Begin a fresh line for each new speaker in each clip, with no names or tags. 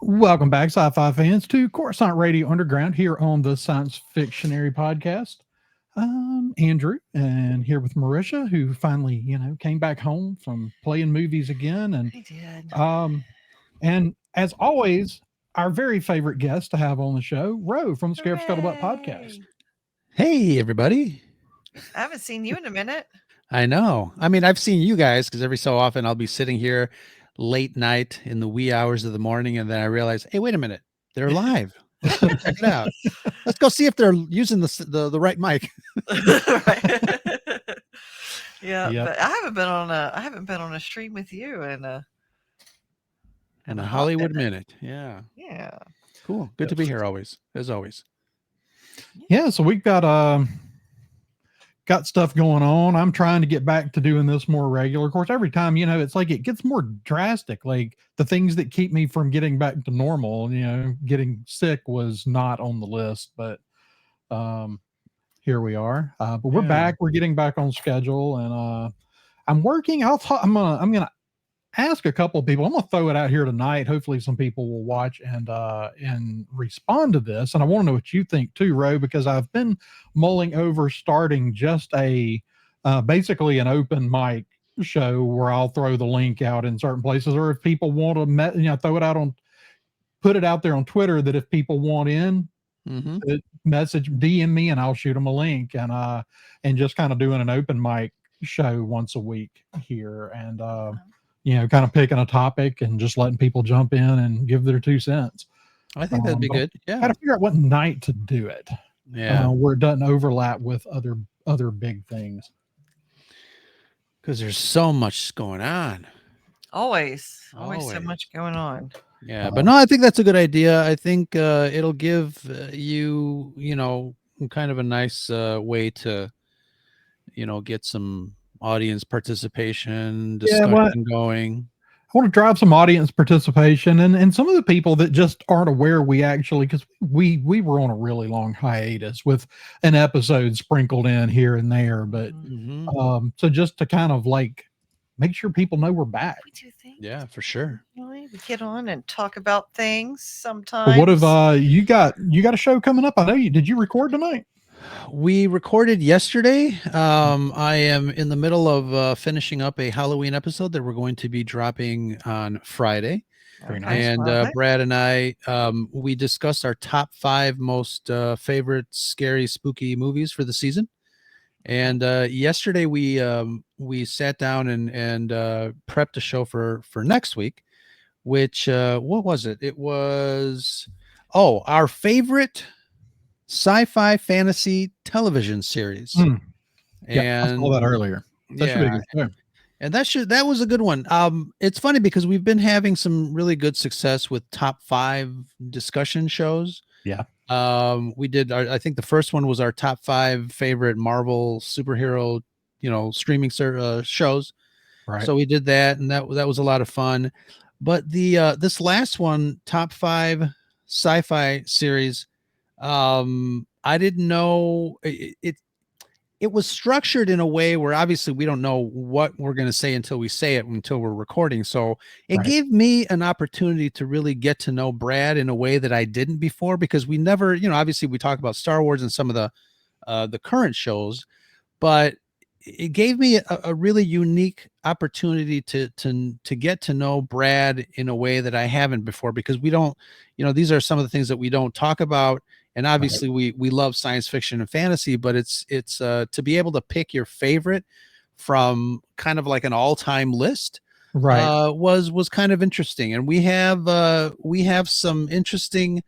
Welcome back, sci-fi fans, to Coruscant Radio Underground here on the Science Fictionary Podcast. Andrew, and here with Marisha, who finally, came back home from playing movies again.
I did.
And as always, our very favorite guest to have on the show, Ro from the Scarif Scuttlebutt Podcast.
Hooray.
Hey, everybody.
I haven't seen you in a minute.
I know. I mean, I've seen you guys because every so often I'll be sitting here late night in the wee hours of the morning, and then I realize, hey, wait a minute, they're live. Check it out. Let's go see if they're using the right mic.
Right. Yeah,
Yep.
but I haven't been on a stream with you and
And a Hollywood minute. Yeah.
Yeah.
Cool. Good to be here always, as always.
Yeah, so we've got stuff going on. I'm trying to get back to doing this more regular. Of course, every time, it's like it gets more drastic. Like the things that keep me from getting back to normal, getting sick was not on the list, but here we are. But we're back. We're getting back on schedule, and I'm working. I'm gonna ask a couple of people. I'm gonna throw it out here tonight. Hopefully, some people will watch and respond to this. And I want to know what you think too, Ro, because I've been mulling over starting just basically an open mic show where I'll throw the link out in certain places, or if people want to, put it out there on Twitter that if people want in, message DM me and I'll shoot them a link, and just kind of doing an open mic show once a week here, and kind of picking a topic and just letting people jump in and give their 2 cents.
I think that'd be good. Yeah.
Got to figure out what night to do it.
Yeah.
Where it doesn't overlap with other big things.
Because there's so much going on.
Always so much going on.
Yeah, but no, I think that's a good idea. I think it'll give you, kind of a nice way to, get some audience participation, discussion going.
I want to drive some audience participation and some of the people that just aren't aware because we were on a really long hiatus with an episode sprinkled in here and there, but so just to kind of like make sure people know we're back.
We do things.
Yeah, for sure.
We get on and talk about things sometimes.
But what if you got a show coming up? I know did you record tonight?
We recorded yesterday. I am in the middle of finishing up a Halloween episode that we're going to be dropping on Friday.
Very nice.
And Brad and I, we discussed our top 5 most favorite scary, spooky movies for the season. And yesterday we sat down and prepped a show for next week, which what was it? It was our favorite sci-fi fantasy television series.
Yeah, I saw that earlier.
And that was a good one. It's funny because we've been having some really good success with top 5 discussion shows.
Yeah.
We did I think the first one was our top 5 favorite Marvel superhero, streaming shows.
Right.
So we did that, and that was a lot of fun. But the this last one, top 5 sci-fi series, I didn't know it was structured in a way where obviously we don't know what we're going to say until we're recording. So it gave me an opportunity to really get to know Brad in a way that I didn't before, because we never, obviously we talk about Star Wars and some of the current shows, but it gave me a really unique opportunity to get to know Brad in a way that I haven't before, because we don't, these are some of the things that we don't talk about. And obviously we love science fiction and fantasy, but it's to be able to pick your favorite from kind of like an all-time list, was kind of interesting. And we have some interesting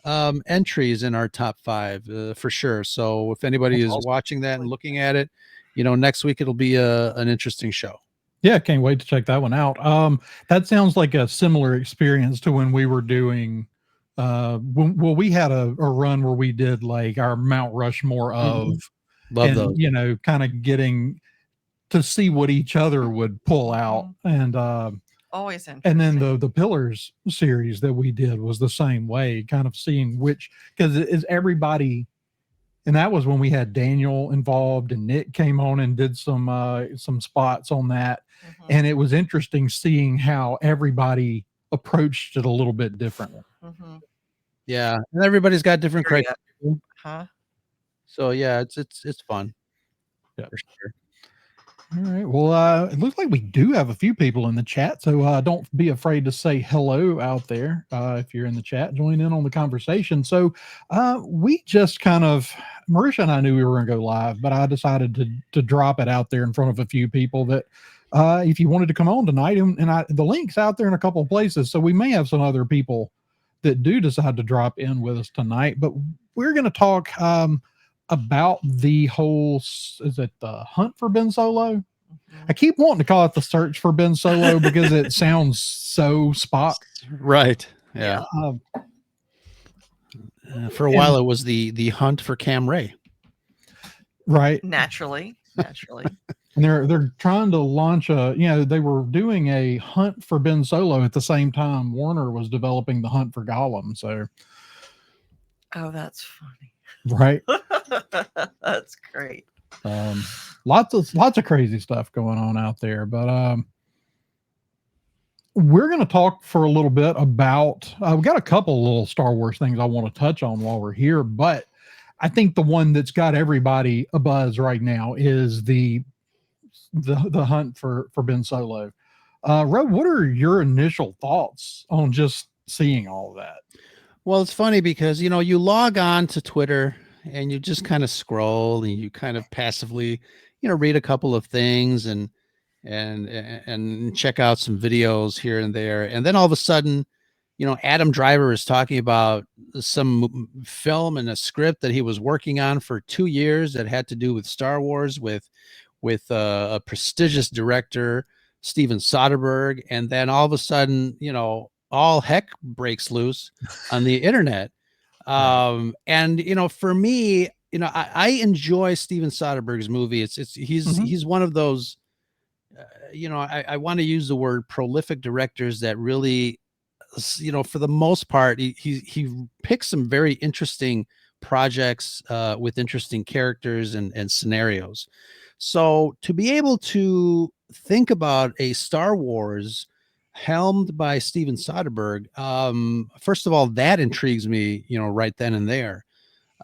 entries in our top 5 for sure. So if anybody is watching that and looking at it, next week it'll be an interesting show.
Yeah, can't wait to check that one out. That sounds like a similar experience to when we were doing we had a run where we did like our Mount Rushmore of
love those.
Kind of getting to see what each other would pull out, and
always interesting.
And then the Pillars series that we did was the same way, kind of seeing which, because is everybody, and that was when we had Daniel involved and Nick came on and did some spots on that, and it was interesting seeing how everybody approached it a little bit differently.
Mhm.
Yeah, and everybody's got different
Period.
criteria.
Huh?
So yeah, it's fun.
Yeah.
For sure.
All right. Well, it looks like we do have a few people in the chat, so don't be afraid to say hello out there. If you're in the chat, join in on the conversation. So we just kind of, Marisha and I knew we were going to go live, but I decided to drop it out there in front of a few people that if you wanted to come on tonight, the link's out there in a couple of places, so we may have some other people that do decide to drop in with us tonight. But we're going to talk about the whole, is it the hunt for Ben Solo?
Mhm.
I keep wanting to call it the search for Ben Solo because it sounds so Spock.
Right. Yeah. For a while, it was the hunt for Cam Ray.
Right.
Naturally.
And they're trying to launch they were doing a hunt for Ben Solo at the same time Warner was developing the hunt for Gollum. So,
Oh, that's funny.
right.
That's great.
Lots of crazy stuff going on out there, but we're going to talk for a little bit about we got a couple little Star Wars things I want to touch on while we're here, but I think the one that's got everybody abuzz right now is the hunt for Ben Solo. Ro, what are your initial thoughts on just seeing all of that?
Well, it's funny because you log on to Twitter and you just kind of scroll and you kind of passively read a couple of things and check out some videos here and there, and then all of a sudden Adam Driver is talking about some film and a script that he was working on for 2 years that had to do with Star Wars with a prestigious director, Steven Soderbergh, and then all of a sudden all heck breaks loose on the internet.
Right.
And for me, I enjoy Steven Soderbergh's movie. He's one of those I want to use the word prolific directors that really for the most part he picks some very interesting projects with interesting characters and scenarios. So to be able to think about a Star Wars helmed by Steven Soderbergh, first of all, that intrigues me, right then and there.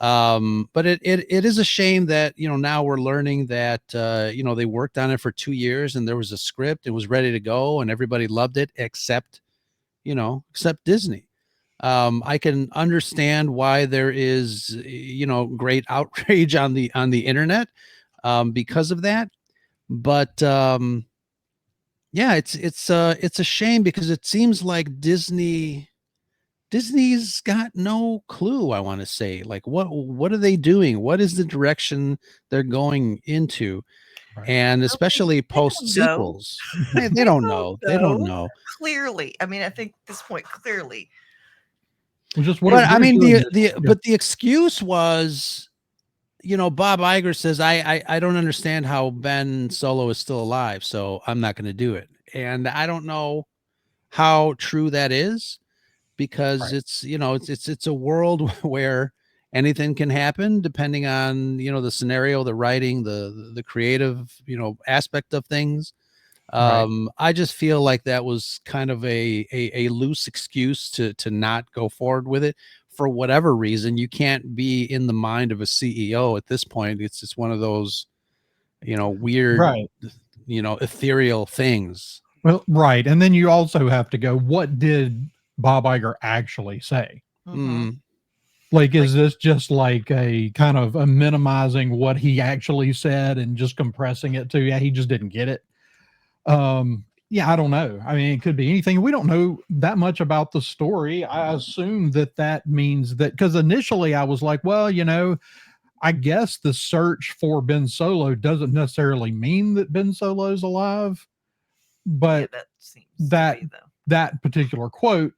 But it is a shame that now we're learning that they worked on it for 2 years and there was a script, it was ready to go and everybody loved it except Disney. I can understand why there is great outrage on the internet because of that, but yeah, it's a shame because it seems like Disney's got no clue. I want to say, like, what are they doing? What is the direction they're going into?
Right.
And especially post sequels, they don't know. They don't know.
Clearly, I mean, I think at this point, clearly.
Just
but I mean, but the excuse was, Bob Iger says, I don't understand how Ben Solo is still alive, so I'm not going to do it. And I don't know how true that is, because it's it's a world where anything can happen depending on the scenario, the writing, the creative aspect of things. I just feel like that was kind of a loose excuse to not go forward with it for whatever reason. You can't be in the mind of a CEO at this point. It's just one of those weird ethereal things.
Well, right. And then you also have to go, what did Bob Iger actually say?
Mm-hmm.
Like, is this just like a kind of a minimizing what he actually said and just compressing it to, he just didn't get it? Yeah, I don't know. I mean, it could be anything. We don't know that much about the story. I assume that means that, because initially I was like, well, I guess the search for Ben Solo doesn't necessarily mean that Ben Solo's alive, but
that seems
that particular quote,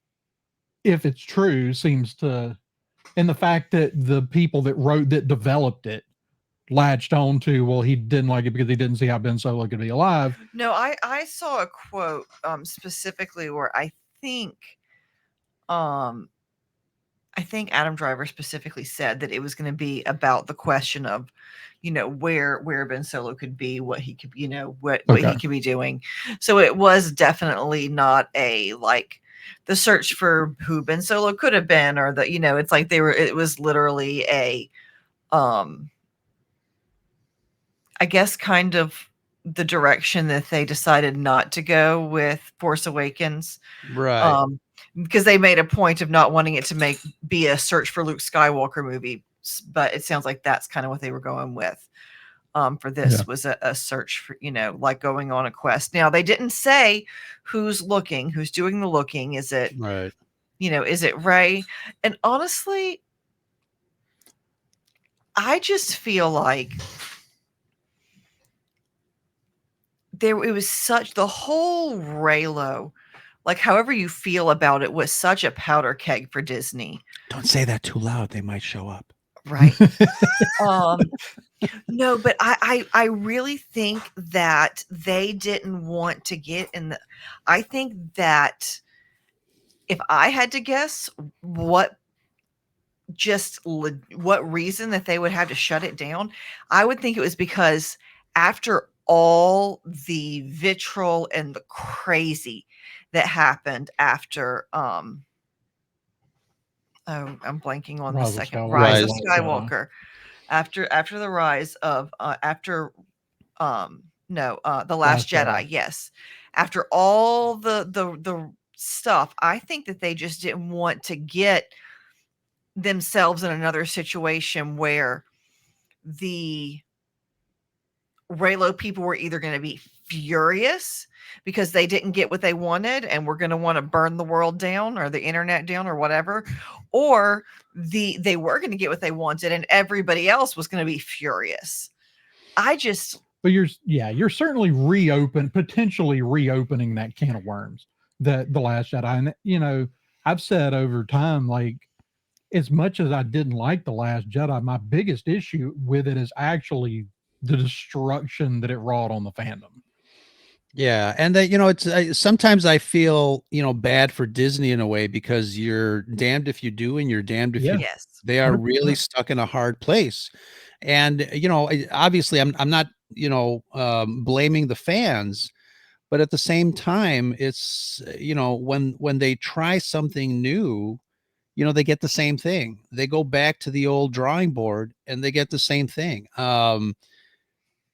if it's true, seems to, and the fact that the people that developed it latched on to, well, he didn't like it because he didn't see how Ben Solo could be alive.
No, I saw a quote specifically where I think Adam Driver specifically said that it was going to be about the question of, where Ben Solo could be, what he could, what he could be doing. So it was definitely not a like the search for who Ben Solo could have been, or the, it's like it was literally a, I guess kind of the direction that they decided not to go with Force Awakens.
Right.
Because they made a point of not wanting it to be a search for Luke Skywalker movie, but it sounds like that's kind of what they were going with. For this was a search for, like going on a quest. Now they didn't say who's doing the looking. Is it
right?
Is it Rey? And honestly, I just feel like it was such, the whole Reylo, like however you feel about it, was such a powder keg for Disney.
Don't say that too loud. They might show up.
Right. No, but I really think that they didn't want to get in the, I think that if I had to guess what reason that they would have to shut it down, I would think it was because after all the vitriol and the crazy that happened after I'm blanking on the second Rise of Skywalker. After the rise of the Last Jedi, yes. After all the stuff, I think that they just didn't want to get themselves in another situation where the Reylo people were either going to be furious because they didn't get what they wanted and we're going to want to burn the world down or the internet down or whatever, or they were going to get what they wanted and everybody else was going to be furious.
But you're certainly potentially reopening that can of worms, the Last Jedi. And I've said over time, like, as much as I didn't like the Last Jedi, my biggest issue with it is actually the destruction that it wrought on the fandom.
Yeah, and that it's sometimes I feel bad for Disney in a way, because you're damned if you do and you're damned if you.
Yes.
They are really stuck in a hard place, and obviously I'm not blaming the fans, but at the same time it's when they try something new, they get the same thing. They go back to the old drawing board and they get the same thing.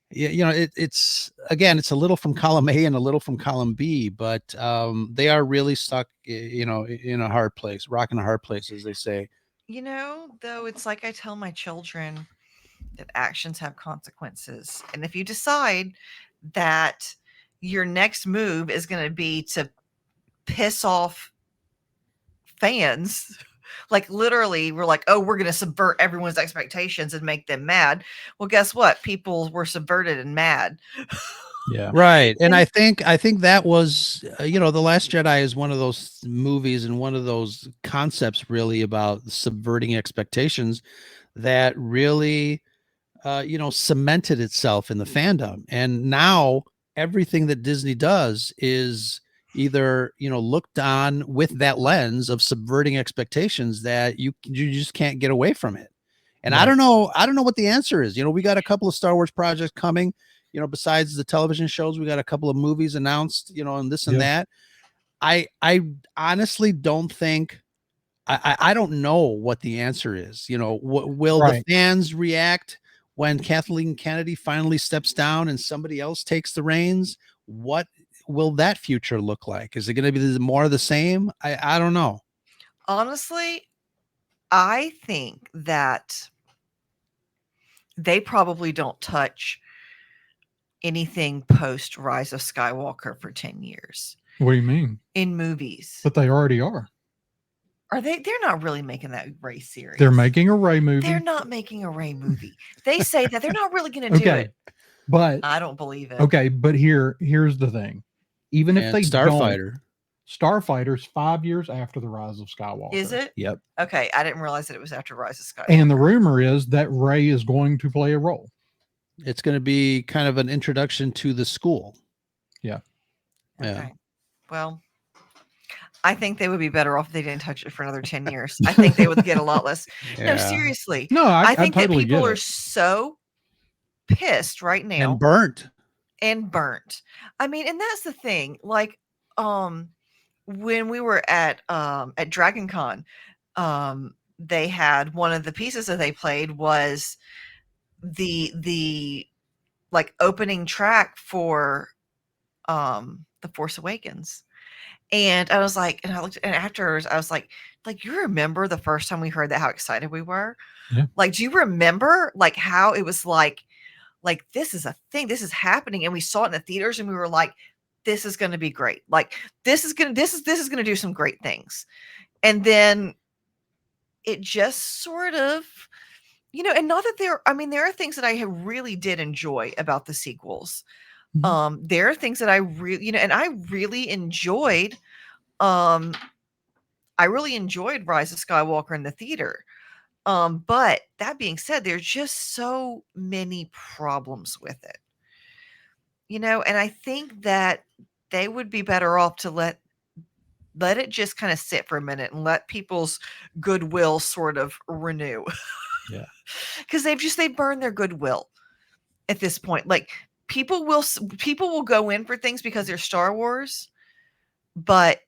It's again, it's a little from column A and a little from column B, but they are really stuck, in a hard place, rock in a hard place, as they say.
Though it's like I tell my children that actions have consequences. And if you decide that your next move is going to be to piss off fans, like literally we're like, oh, we're going to subvert everyone's expectations and make them mad. Well, guess what? People were subverted and mad.
Yeah. Right. And I think that was, The Last Jedi is one of those movies and one of those concepts really about subverting expectations that really, cemented itself in the fandom. And now everything that Disney does is either, looked on with that lens of subverting expectations that you just can't get away from it. And right. I don't know what the answer is. We got a couple of Star Wars projects coming. Besides the television shows, we got a couple of movies announced, and this and that. I honestly don't think, I don't know what the answer is. Will the fans react when Kathleen Kennedy finally steps down and somebody else takes the reins? What will that future look like? Is it going to be more of the same? I don't know.
Honestly, I think that they probably don't touch anything post Rise of Skywalker for 10 years.
What do you mean?
In movies.
But they already are.
Are they? They're not really making that Rey series.
They're making a Rey movie.
They're not making a Rey movie. They say that they're not really going to do it.
But
I don't believe it.
Okay, but here's the thing. Even if they Starfighter's 5 years after the Rise of Skywalker.
Is it?
Yep.
Okay, I didn't realize that it was after Rise of Skywalker.
And the rumor is that Rey is going to play a role.
It's going to be kind of an introduction to the school.
Yeah.
Okay. Yeah. Well, I think they would be better off if they didn't touch it for another 10 years. I think they would get a lot less. No, seriously.
No, I think
totally
that
people are so pissed right now.
And burnt.
I mean, and that's the thing. Like, when we were at Dragon Con, they had one of the pieces that they played was the like opening track for The Force Awakens. And I was like, and I looked, and afterwards I was like, you remember the first time we heard that, how excited we were?
Yeah.
Like, do you remember like how it was like this is a thing, this is happening, and we saw it in the theaters, and we were like, this is going to be great. Like, this is going to do some great things. And then it just sort of, and not that there are things that I really did enjoy about the sequels. There are things that I really, and I really enjoyed Rise of Skywalker in the theater. But that being said, there's just so many problems with it. And I think that they would be better off to let it just kind of sit for a minute and let people's goodwill sort of renew.
Yeah.
Because they've burned their goodwill at this point. Like, people will go in for things because they're Star Wars, but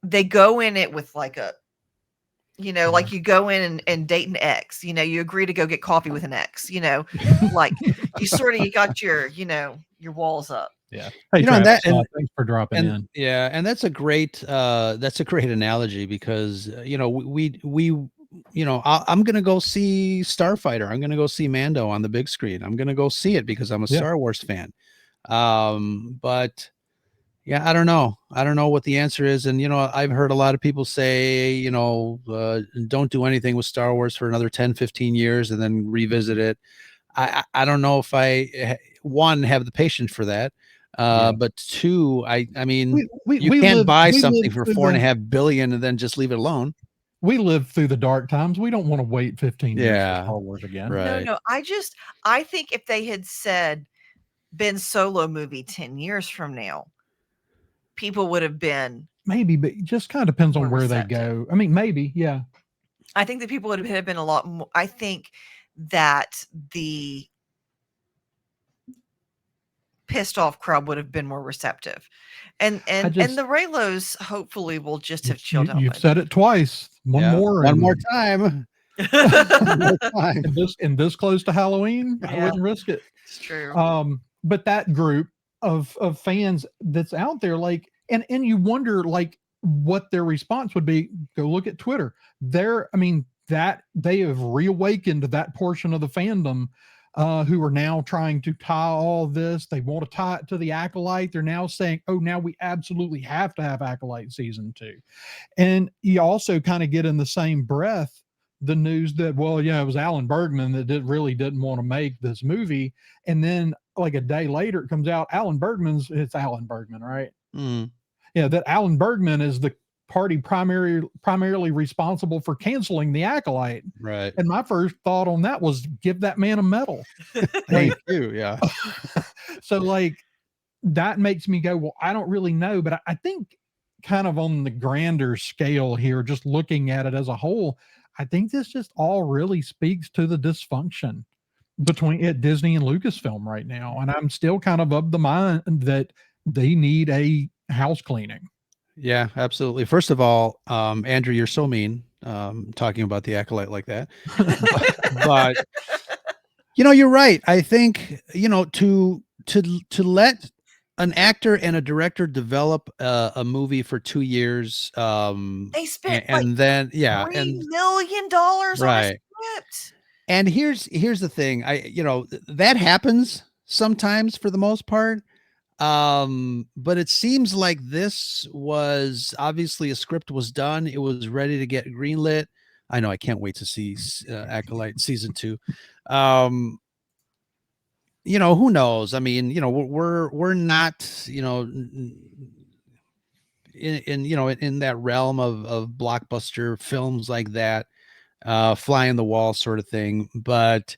they go in it with like a, like you go in and date an ex, you agree to go get coffee with an ex, like you got your walls up.
Yeah. Hey,
Travis,
thanks for dropping in.
Yeah. And that's a great analogy because, I'm going to go see Starfighter. I'm going to go see Mando on the big screen. I'm going to go see it because I'm a Star Wars fan. But yeah, I don't know. I don't know what the answer is. And, I've heard a lot of people say, don't do anything with Star Wars for another 10, 15 years and then revisit it. I don't know if I, one, have the patience for that. But two, I mean, you can't buy something for $4.5 billion and then just leave it alone.
We lived through the dark times. We don't want to wait 15 years for Star Wars again.
Right.
No. I think if they had said Ben Solo movie 10 years from now, people would have been
maybe, but it just kind of depends on where they go. I mean, maybe, yeah.
I think that people would have been a lot more. I think that the pissed off crowd would have been more receptive, and the Raylos hopefully will just have chilled out.
You've said it twice. One more time. And this close to Halloween, I wouldn't risk it.
It's true.
But that group of fans that's out there, like, and you wonder like what their response would be. Go look at Twitter. That they have reawakened that portion of the fandom who are now trying to tie all this. They want to tie it to the Acolyte. They're now saying, oh, now we absolutely have to have Acolyte season 2. And you also kind of get in the same breath the news that, it was Alan Bergman that really didn't want to make this movie. And then like a day later, it comes out, it's Alan Bergman, right?
Mm.
Yeah, that Alan Bergman is the party primarily responsible for canceling the Acolyte.
Right.
And my first thought on that was give that man a medal.
Thank you. Yeah.
So like that makes me go, well, I don't really know, but I think kind of on the grander scale here, just looking at it as a whole, I think this just all really speaks to the dysfunction between Disney and Lucasfilm right now. And I'm still kind of the mind that they need a house cleaning.
Yeah, absolutely. First of all, Andrew, you're so mean talking about the Acolyte like that. but you're right. I think, to let an actor and a director develop a movie for 2 years.
They spent
and then
$3 million on a script.
And here's the thing. That happens sometimes for the most part. But it seems like this was obviously a script was done. It was ready to get greenlit. I know I can't wait to see Acolyte season 2. Who knows? I mean, we're not, in that realm of blockbuster films like that, fly in the wall sort of thing. But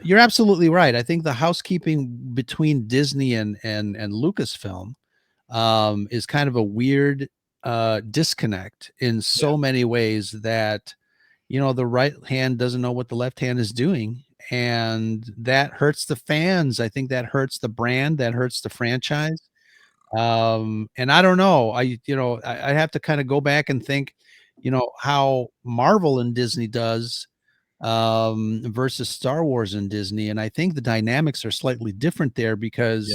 you're absolutely right. I think the housekeeping between Disney and Lucasfilm is kind of a weird disconnect in so many ways that, the right hand doesn't know what the left hand is doing. And that hurts the fans. I think that hurts the brand, that hurts the franchise. And I don't know, I have to kind of go back and think, how Marvel and Disney does versus Star Wars and Disney. And I think the dynamics are slightly different there because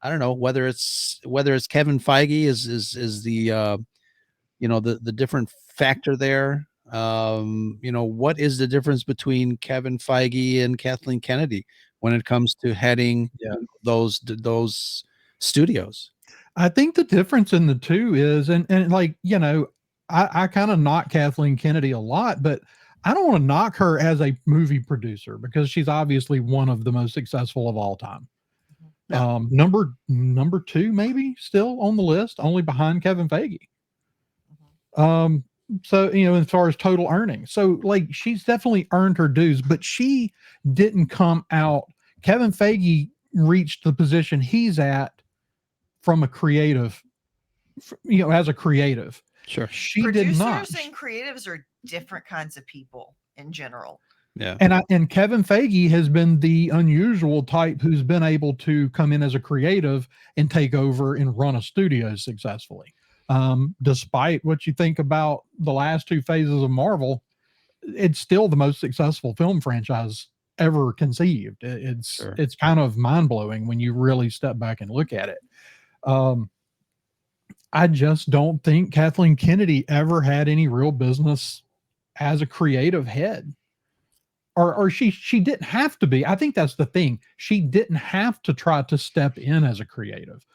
I don't know whether it's Kevin Feige is the the different factor there. What is the difference between Kevin Feige and Kathleen Kennedy when it comes to heading those studios?
I think the difference in the two is, and like, I kind of knock Kathleen Kennedy a lot, but I don't want to knock her as a movie producer because she's obviously one of the most successful of all time.
Yeah.
Number two, maybe still on the list, only behind Kevin Feige. So, as far as total earnings, so like she's definitely earned her dues, but she didn't come out. Kevin Feige reached the position he's at from a creative, as a creative.
Sure.
She
Producers
did not.
and creatives are different kinds of people in general.
Yeah.
And Kevin Feige has been the unusual type who's been able to come in as a creative and take over and run a studio successfully. Despite what you think about the last two phases of Marvel, it's still the most successful film franchise ever conceived. It's kind of mind blowing when you really step back and look at it. I just don't think Kathleen Kennedy ever had any real business as a creative head. Or she didn't have to be. I think that's the thing. She didn't have to try to step in as a creative.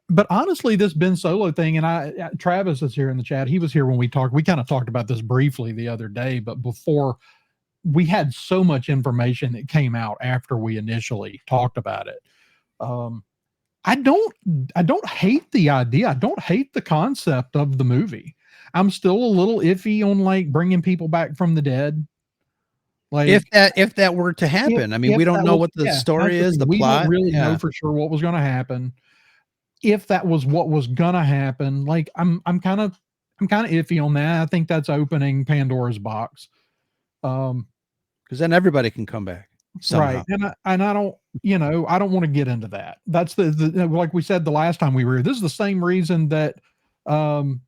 But honestly, this Ben Solo thing, and Travis is here in the chat. He was here when we talked. We kind of talked about this briefly the other day, but before we had so much information that came out after we initially talked about it. I don't hate the idea. I don't hate the concept of the movie. I'm still a little iffy on like bringing people back from the dead. Like
if that were to happen, I mean, we don't know what the story is, the
we
plot.
don't really know for sure what was going to happen. If that was what was going to happen, like I'm kind of iffy on that. I think that's opening Pandora's box.
Because then everybody can come back somehow.
Right. And I don't, I don't want to get into that. That's the like we said the last time we were here. This is the same reason that Filoni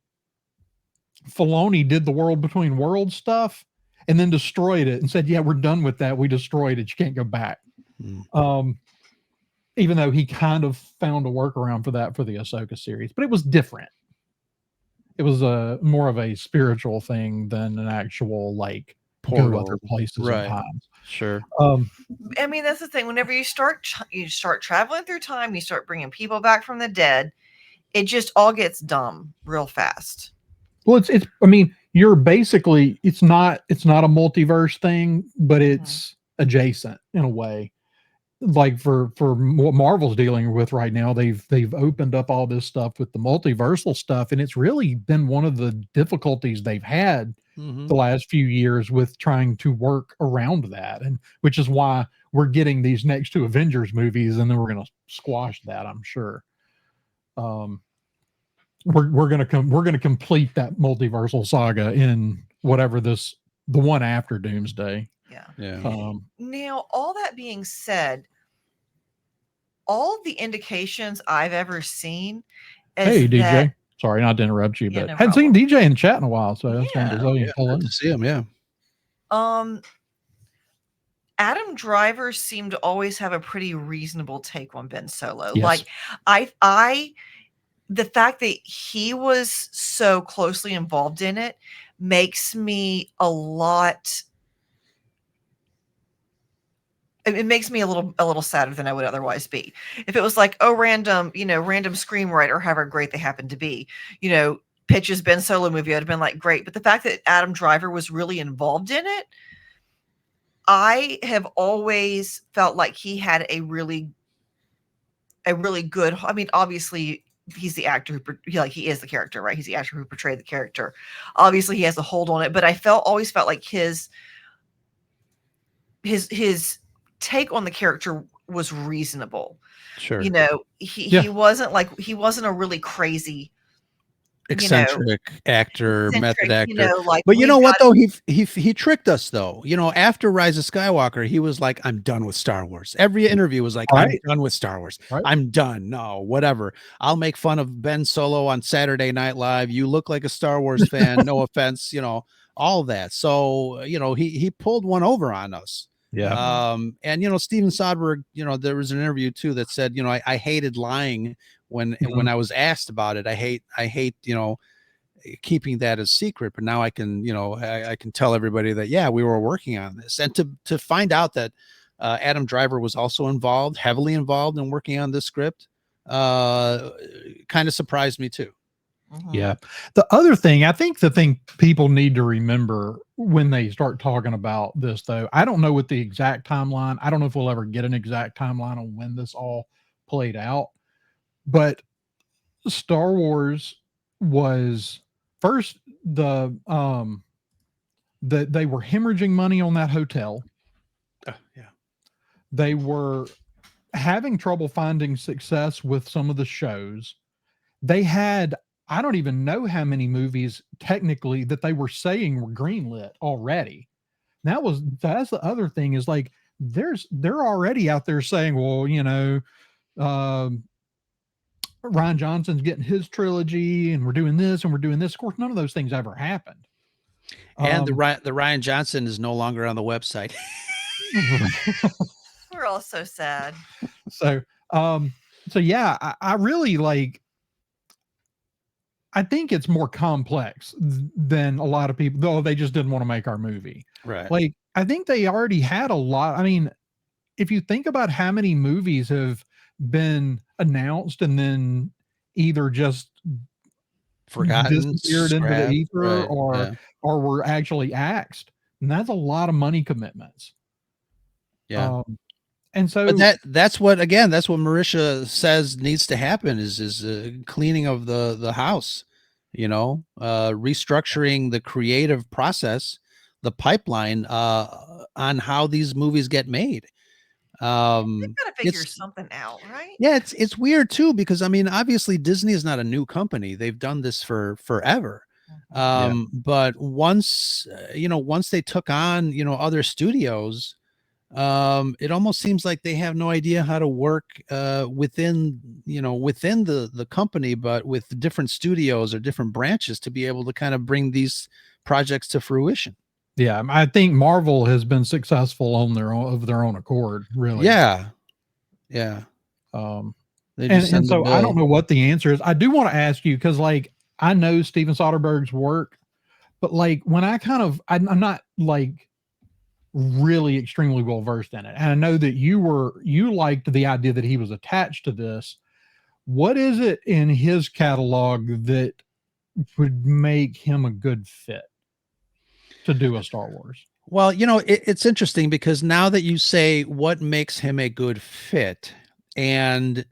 did the World Between Worlds stuff and then destroyed it and said, yeah, we're done with that. We destroyed it. You can't go back. Even though he kind of found a workaround for that for the Ahsoka series, but it was different. It was more of a spiritual thing than an actual like portal, go other places and times.
Sure.
I mean, that's the thing. Whenever you start traveling through time, you start bringing people back from the dead. It just all gets dumb real fast.
Well, it's. I mean, you're basically. It's not a multiverse thing, but it's adjacent in a way. Like for what Marvel's dealing with right now, they've opened up all this stuff with the multiversal stuff, and it's really been one of the difficulties they've had the last few years with trying to work around that, and which is why we're getting these next two Avengers movies, and then we're going to squash that, I'm sure. We're going to complete that multiversal saga in whatever the one after Doomsday.
Yeah.
Now, all that being said, all the indications I've ever seen is
hey, DJ. Sorry, not to interrupt you, but hadn't seen DJ in the chat in a while, so that's
good to see him. Yeah.
Adam Driver seemed to always have a pretty reasonable take on Ben Solo.
Yes.
Like the fact that he was so closely involved in it makes me a lot. It makes me a little sadder than I would otherwise be. If it was like, random screenwriter, however great they happen to be, pitches Ben Solo movie, I'd have been like, great. But the fact that Adam Driver was really involved in it, I have always felt like he had a really good. I mean, obviously, he's the actor he is the character, right? He's the actor who portrayed the character. Obviously, he has a hold on it, but I always felt like his take on the character was reasonable.
Sure.
He wasn't a really crazy
eccentric actor, method actor.
like
But you
we've
know what
got
though? He tricked us though. After Rise of Skywalker, he was like, I'm done with Star Wars. Every interview was like, I'm
Right.
done with Star Wars.
Right.
I'm done. No, whatever. I'll make fun of Ben Solo on Saturday Night Live. You look like a Star Wars fan. No offense, all that. So, he pulled one over on us.
Yeah.
And Steven Soderbergh, there was an interview too that said, I hated lying when I was asked about it. I hate, keeping that as secret, but now I can, I can tell everybody that, yeah, we were working on this. And to find out that Adam Driver was also heavily involved in working on this script, kind of surprised me too.
Yeah. The other thing, I think the thing people need to remember when they start talking about this, though, I don't know what the exact timeline, I don't know if we'll ever get an exact timeline on when this all played out, but Star Wars was first they were hemorrhaging money on that hotel.
Yeah.
They were having trouble finding success with some of the shows. They had, I don't even know how many movies technically that they were saying were greenlit already. That's the other thing is like, they're already out there saying, well, Ryan Johnson's getting his trilogy and we're doing this and we're doing this. Of course, none of those things ever happened.
And the Ryan Johnson is no longer on the website.
We're all so sad.
So yeah, I really like, I think it's more complex than a lot of people, though they just didn't want to make our movie.
Right.
Like, I think they already had a lot. I mean, if you think about how many movies have been announced and then either just
forgotten,
disappeared into the ether,
right,
or were actually axed, and that's a lot of money commitments.
Yeah.
And so
but that's what Marisha says needs to happen is cleaning of the house, restructuring the creative process, the pipeline on how these movies get made.
They've got to figure something out, right?
Yeah, it's weird too, because I mean, obviously Disney is not a new company. They've done this for forever. But once they took on, other studios, it almost seems like they have no idea how to work within the company, but with different studios or different branches to be able to kind of bring these projects to fruition.
Yeah, I think Marvel has been successful on their own accord, really.
Yeah.
And so I don't know what the answer is. I do want to ask you, because like I know Steven Soderbergh's work, but like when I'm not like really extremely well versed in it, and I know that you liked the idea that he was attached to this. What is it in his catalog that would make him a good fit to do a Star Wars?
Well, it's interesting because now that you say what makes him a good fit, and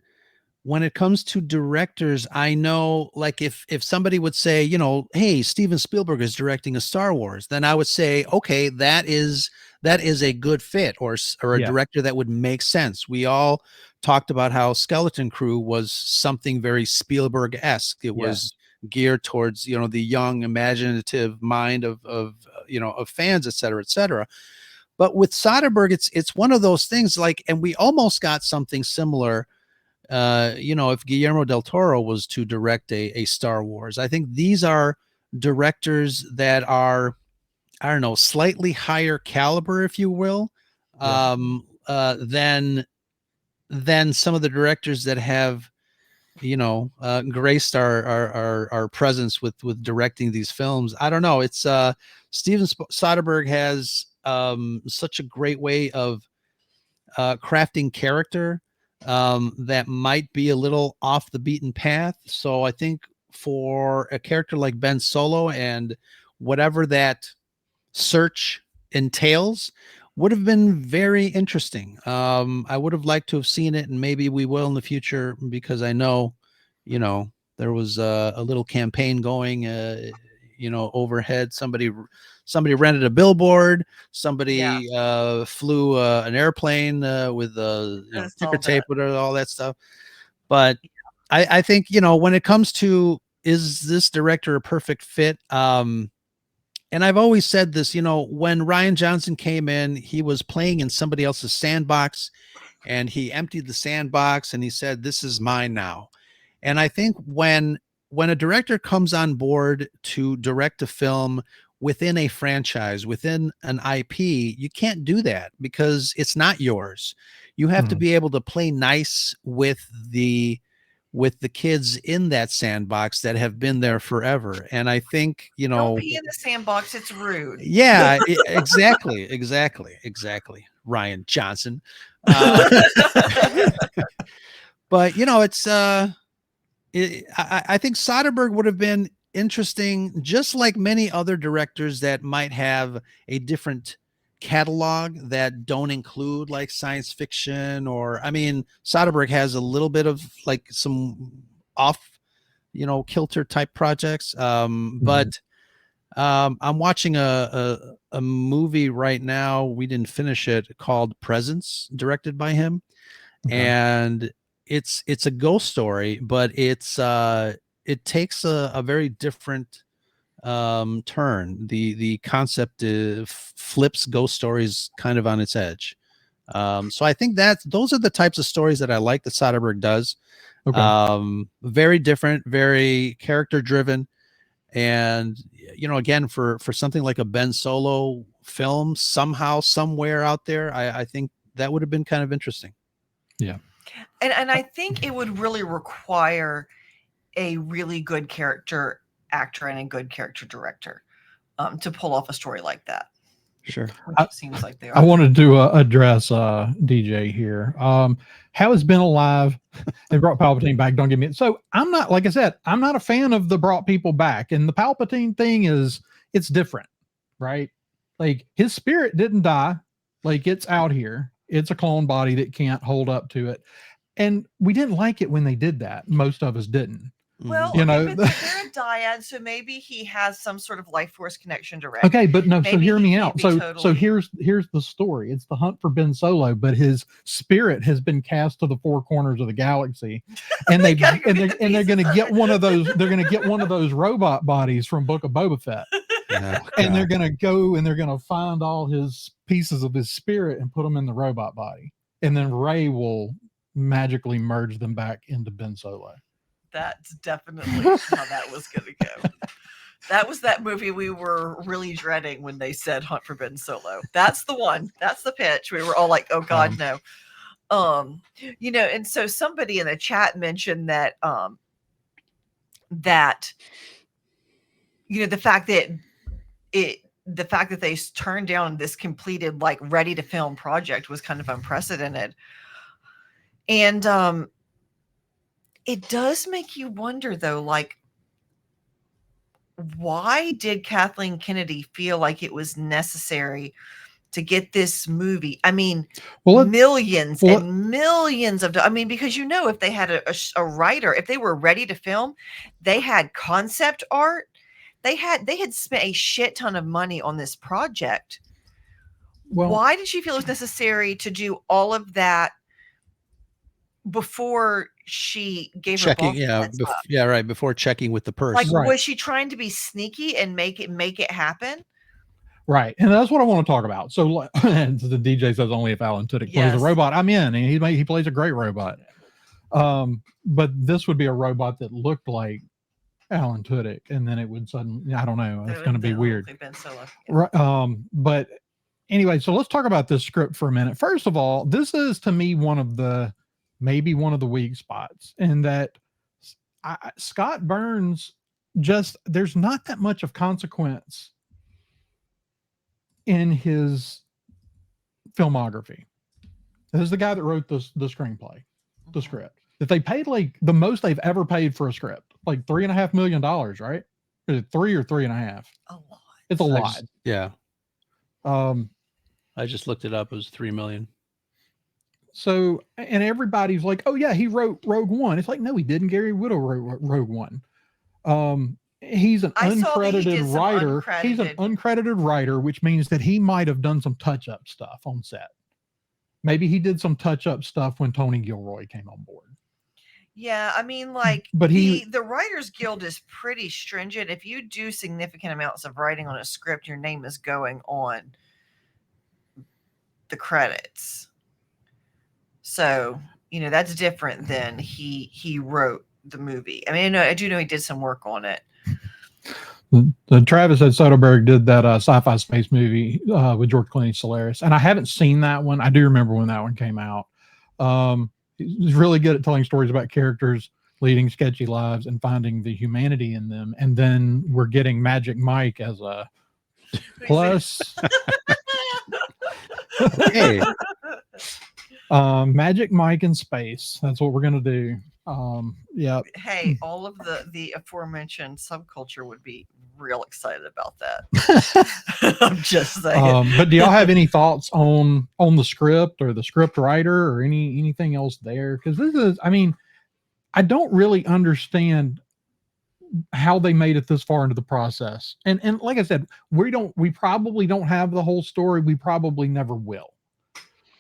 when it comes to directors, I know, like if somebody would say, hey, Steven Spielberg is directing a Star Wars, then I would say, okay, that is a good fit, or a director that would make sense. We all talked about how Skeleton Crew was something very Spielberg-esque. It was geared towards, the young, imaginative mind of fans, et cetera, et cetera. But with Soderbergh, it's one of those things like, and we almost got something similar. If Guillermo del Toro was to direct a Star Wars, I think these are directors that are, I don't know, slightly higher caliber, if you will, than some of the directors that have, graced our presence with directing these films. I don't know. It's Steven Soderbergh has such a great way of crafting character that might be a little off the beaten path. So I think for a character like Ben Solo and whatever that search entails would have been very interesting. I would have liked to have seen it, and maybe we will in the future, because I know, there was a little campaign going, overhead. Somebody rented a billboard. Somebody flew an airplane with ticker tape, with all that stuff. But I think, when it comes to is this director a perfect fit? And I've always said this, when Rian Johnson came in, he was playing in somebody else's sandbox, and he emptied the sandbox and he said, "This is mine now." And I think when a director comes on board to direct a film within a franchise, within an IP, you can't do that because it's not yours. You have to be able to play nice with the kids in that sandbox that have been there forever. And I think,
Don't pee in the sandbox. It's rude.
Yeah, exactly. Rian Johnson. But it's I think Soderbergh would have been interesting, just like many other directors that might have a different catalog that don't include like science fiction, or Soderbergh has a little bit of like some off kilter type projects, but I'm watching a movie right now, we didn't finish it, called Presence, directed by him. And it's a ghost story, but it takes a very different turn. The concept flips ghost stories kind of on its edge. So I think that those are the types of stories that I like that Soderbergh does. Very different, very character driven. And again, for something like a Ben Solo film, somehow, somewhere out there, I think that would have been kind of interesting.
Yeah.
And I think it would really require a really good character actor and a good character director to pull off a story like that.
Sure.
It seems like they are.
I wanted to address DJ here. How has been alive? They brought Palpatine back. Don't get me. So I'm not, like I said, I'm not a fan of the brought people back. And the Palpatine thing it's different, right? Like his spirit didn't die. Like it's out here. It's a clone body that can't hold up to it. And we didn't like it when they did that. Most of us didn't.
Well, but they're a dyad, so maybe he has some sort of life force connection direct.
Okay, but no,
maybe
so hear me out. So
totally...
here's the story. It's the hunt for Ben Solo, but his spirit has been cast to the four corners of the galaxy, and they're going to get one of those. They're going to get one of those robot bodies from Book of Boba Fett, and they're going to go and they're going to find all his pieces of his spirit and put them in the robot body, and then Rey will magically merge them back into Ben Solo.
That's definitely how that was going to go. That was that movie we were really dreading when they said Hunt for Ben Solo. That's the one. That's the pitch. We were all like, oh God, no. And so somebody in the chat mentioned that, the fact that they turned down this completed, like ready to film project was kind of unprecedented. And, it does make you wonder, though, like, why did Kathleen Kennedy feel like it was necessary to get this movie? I mean, millions and millions of, because, if they had a writer, if they were ready to film, they had concept art, they had spent a shit ton of money on this project. Well, why did she feel it was necessary to do all of that before she gave
checking,
her
right, before checking with the purse?
Like, was she trying to be sneaky and make it happen?
Right, and that's what I want to talk about. So, the DJ says only if Alan Tudyk plays a robot, I'm in, and he plays a great robot. But this would be a robot that looked like Alan Tudyk, and then it would suddenly, I don't know, it's going to be weird. Right, but anyway, so let's talk about this script for a minute. First of all, this is to me maybe one of the weak spots, in that Scott Burns there's not that much of consequence in his filmography. This is the guy that wrote the screenplay, the script that they paid like the most they've ever paid for a script, like $3.5 million, right? Is it 3 or 3.5?
A lot.
It's a lot.
I just looked it up. It was 3 million.
So, and everybody's like, oh yeah, he wrote Rogue One. It's like, no, he didn't. Gary Whittle wrote Rogue One. He's an uncredited writer. He's an uncredited writer, which means that he might have done some touch-up stuff on set. Maybe he did some touch-up stuff when Tony Gilroy came on board.
Yeah, I mean, like
But
the Writers Guild is pretty stringent. If you do significant amounts of writing on a script, your name is going on the credits. So, that's different than he wrote the movie. I mean, I do know he did some work on it.
the Travis said Soderbergh did that sci-fi space movie with George Clooney, Solaris, and I haven't seen that one. I do remember when that one came out. He's really good at telling stories about characters leading sketchy lives and finding the humanity in them. And then we're getting Magic Mike as a plus.
Hey,
Magic Mike in space. That's what we're gonna do. Yeah.
Hey, all of the aforementioned subculture would be real excited about that. I'm just saying.
But do y'all have any thoughts on the script or the script writer or anything else there? Because this is, I mean, I don't really understand how they made it this far into the process. And like I said, we probably don't have the whole story. We probably never will.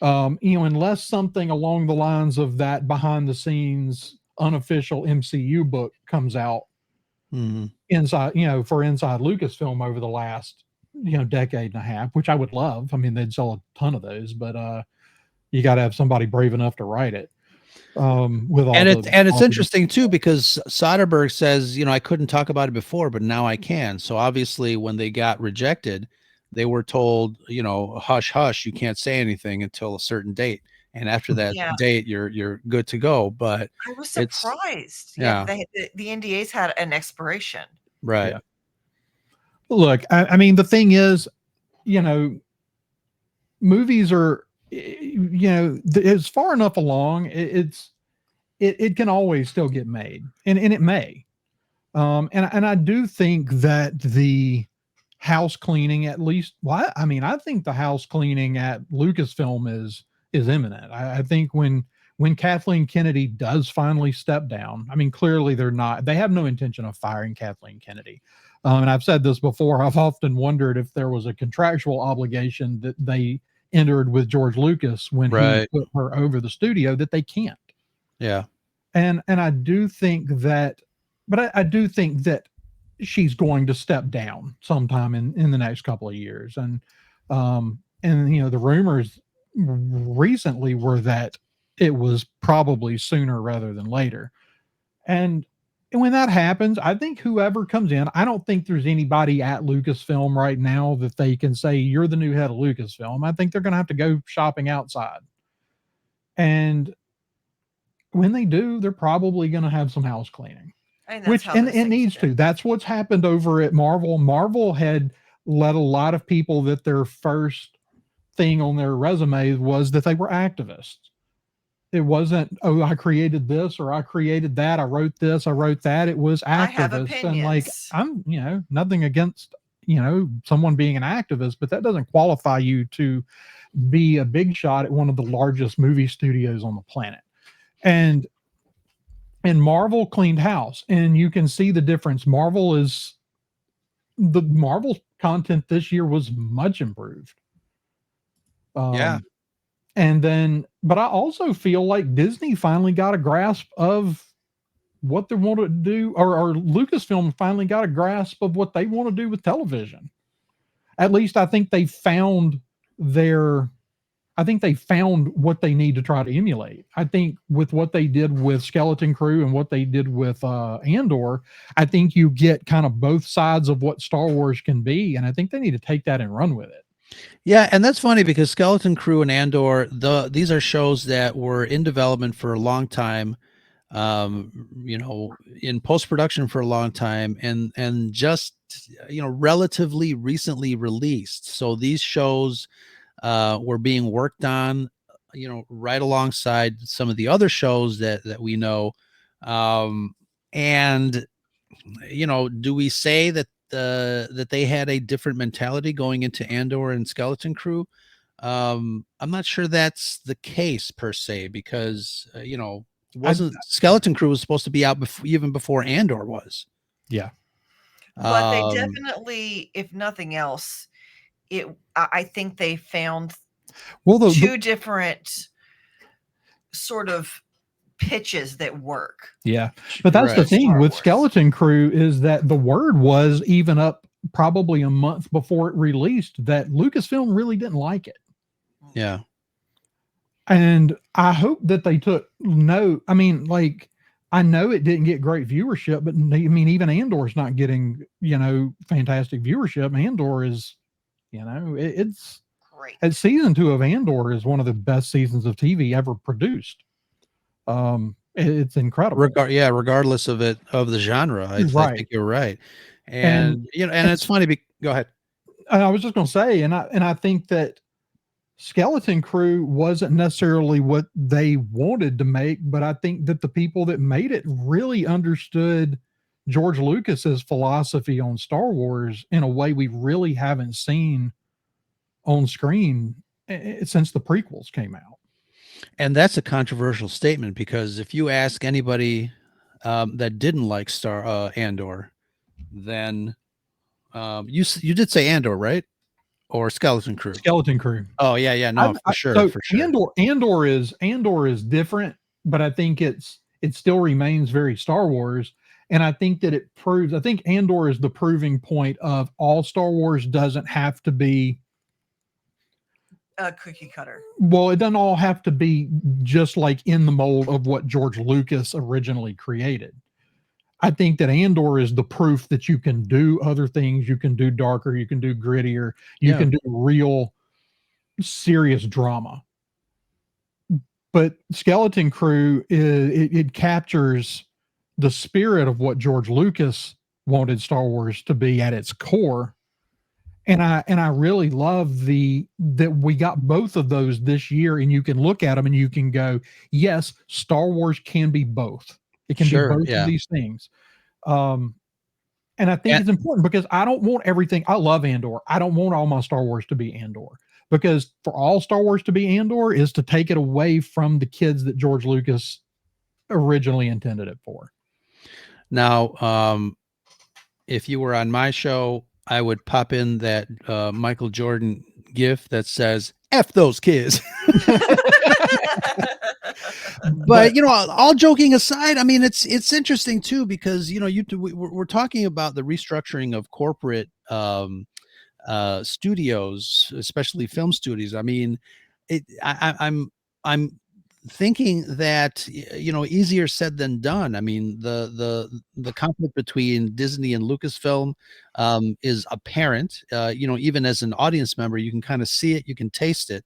Unless something along the lines of that behind the scenes unofficial MCU book comes out inside Lucasfilm over the last, decade and a half, which I would love. I mean, they'd sell a ton of those, but you got to have somebody brave enough to write it. With all
it's interesting too, because Soderbergh says, I couldn't talk about it before, but now I can. So obviously when they got rejected, they were told, hush, hush, you can't say anything until a certain date. And after that date, you're good to go. But
I was surprised. The NDAs had an expiration.
Right.
Yeah. Look, I mean, the thing is, movies are, it's far enough along. It can always still get made, and it may. And I do think that the house cleaning, at least, I think the house cleaning at Lucasfilm is imminent. I think when Kathleen Kennedy does finally step down, I mean, clearly they have no intention of firing Kathleen Kennedy. And I've said this before, I've often wondered if there was a contractual obligation that they entered with George Lucas when he put her over the studio that they can't.
Yeah.
And I do think that, but I do think that she's going to step down sometime in the next couple of years. And the rumors recently were that it was probably sooner rather than later. And when that happens, I think whoever comes in, I don't think there's anybody at Lucasfilm right now that they can say, you're the new head of Lucasfilm. I think they're going to have to go shopping outside. And when they do, they're probably going to have some house cleaning. And it needs to. That's what's happened over at Marvel. Marvel had let a lot of people that their first thing on their resume was that they were activists. It wasn't, I created this or I created that. I wrote this, I wrote that. It was activists. And like, I'm, nothing against, someone being an activist, but that doesn't qualify you to be a big shot at one of the largest movie studios on the planet. And Marvel cleaned house, and you can see the difference. Marvel content this year was much improved. And then, but I also feel like Disney finally got a grasp of what they want to do, or Lucasfilm finally got a grasp of what they want to do with television. At least I think they found what they need to try to emulate. I think with what they did with Skeleton Crew and what they did with Andor, I think you get kind of both sides of what Star Wars can be. And I think they need to take that and run with it.
Yeah, and that's funny because Skeleton Crew and Andor, these are shows that were in development for a long time, in post-production for a long time, and just relatively recently released. So these shows were being worked on, right alongside some of the other shows that we know. And do we say that they had a different mentality going into Andor and Skeleton Crew? I'm not sure that's the case per se, because Skeleton Crew was supposed to be out even before Andor was.
Yeah.
But they definitely, if nothing else, I think they found two different sort of pitches that work.
Yeah. But that's the
Right.
thing
Star
with
Wars.
Skeleton Crew is that the word was even up probably a month before it released that Lucasfilm really didn't like it.
Yeah.
And I hope that they took note. I mean, like, I know it didn't get great viewership, but I mean, even Andor's not getting, fantastic viewership. Andor is, it's
Great.
season 2 of Andor is one of the best seasons of TV ever produced. It's incredible.
Regardless of the genre, I
Right.
think you're right.
And
And it's funny. Go ahead.
I was just going to say, and I think that Skeleton Crew wasn't necessarily what they wanted to make, but I think that the people that made it really understood George Lucas's philosophy on Star Wars in a way we really haven't seen on screen since the prequels came out.
And that's a controversial statement, because if you ask anybody that didn't like Andor, then you did say Andor, right? Or Skeleton Crew?
Skeleton Crew.
Oh yeah, no, for sure.
Andor is different, but I think it still remains very Star Wars, and I think that it proves. I think Andor is the proving point of all Star Wars doesn't have to be
A cookie cutter.
well, it doesn't all have to be just like in the mold of what George Lucas originally created. I think that Andor is the proof that you can do other things. You can do darker. You can do grittier. You can do real serious drama. But Skeleton Crew, it captures the spirit of what George Lucas wanted Star Wars to be at its core. And I really love that we got both of those this year, and you can look at them and you can go, yes, Star Wars can be both. It can be both of these things. And I think it's important because I don't want everything. I love Andor. I don't want all my Star Wars to be Andor, because for all Star Wars to be Andor is to take it away from the kids that George Lucas originally intended it for.
Now, if you were on my show, I would pop in that Michael Jordan gif that says "F those kids." But all joking aside, I mean, it's interesting too, because we're talking about the restructuring of corporate studios, especially film studios. I mean, I'm thinking that easier said than done. I mean, the conflict between Disney and Lucasfilm is apparent. Even as an audience member, you can kind of see it, you can taste it.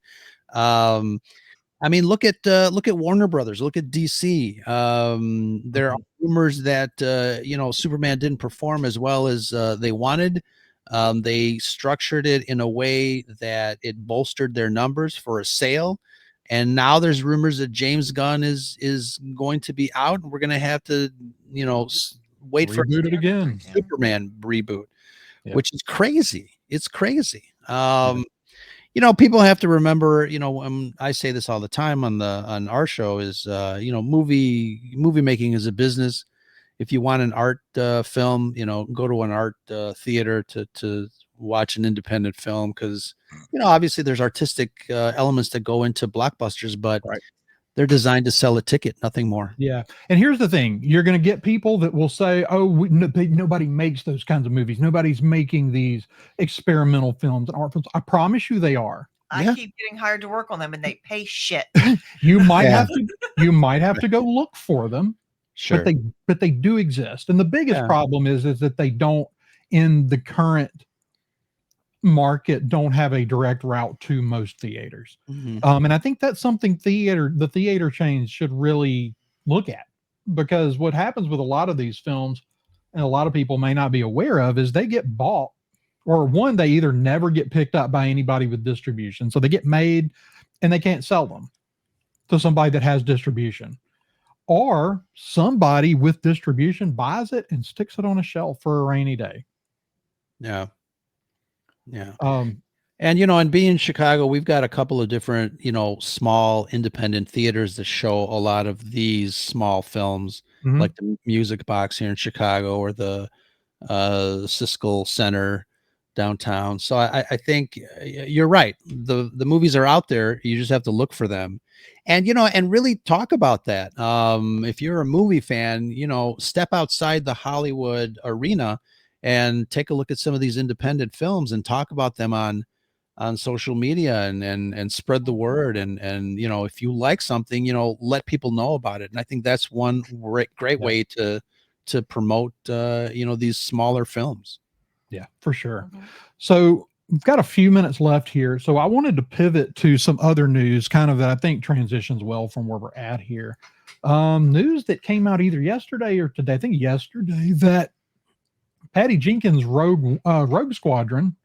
I mean, look at Warner Brothers, look at DC. There are rumors that Superman didn't perform as well as they wanted. They structured it in a way that it bolstered their numbers for a sale. And now there's rumors that James Gunn is going to be out, and we're going to have to, wait for
it again.
Superman reboot, which is crazy. It's crazy. People have to remember, I say this all the time on our show is, movie making is a business. If you want an art film, go to an art theater to watch an independent film, because obviously there's artistic elements that go into blockbusters, but they're designed to sell a ticket, nothing more.
Yeah. And here's the thing, you're going to get people that will say, oh, nobody makes those kinds of movies, nobody's making these experimental films and art films. I promise you they are.
I keep getting hired to work on them, and they pay shit.
You might have to go look for them.
Sure.
But they do exist. And the biggest problem is that they don't, in the current market, don't have a direct route to most theaters. And I think that's something the theater chains should really look at, because what happens with a lot of these films, and a lot of people may not be aware of, is they get bought, or one, they either never get picked up by anybody with distribution. So they get made and they can't sell them to somebody that has distribution, or somebody with distribution buys it and sticks it on a shelf for a rainy day.
Yeah. And being in Chicago, we've got a couple of different, small independent theaters that show a lot of these small films, like the Music Box here in Chicago, or the Siskel Center downtown. So I think you're right. The movies are out there. You just have to look for them, and and really talk about that. If you're a movie fan, step outside the Hollywood arena and take a look at some of these independent films and talk about them on social media and spread the word. And if you like something, let people know about it. And I think that's one great way to promote these smaller films.
Yeah, for sure.
Mhm.
So we've got a few minutes left here. So I wanted to pivot to some other news, kind of that I think transitions well from where we're at here. News that came out either yesterday or today, I think yesterday, that Patty Jenkins' Rogue Squadron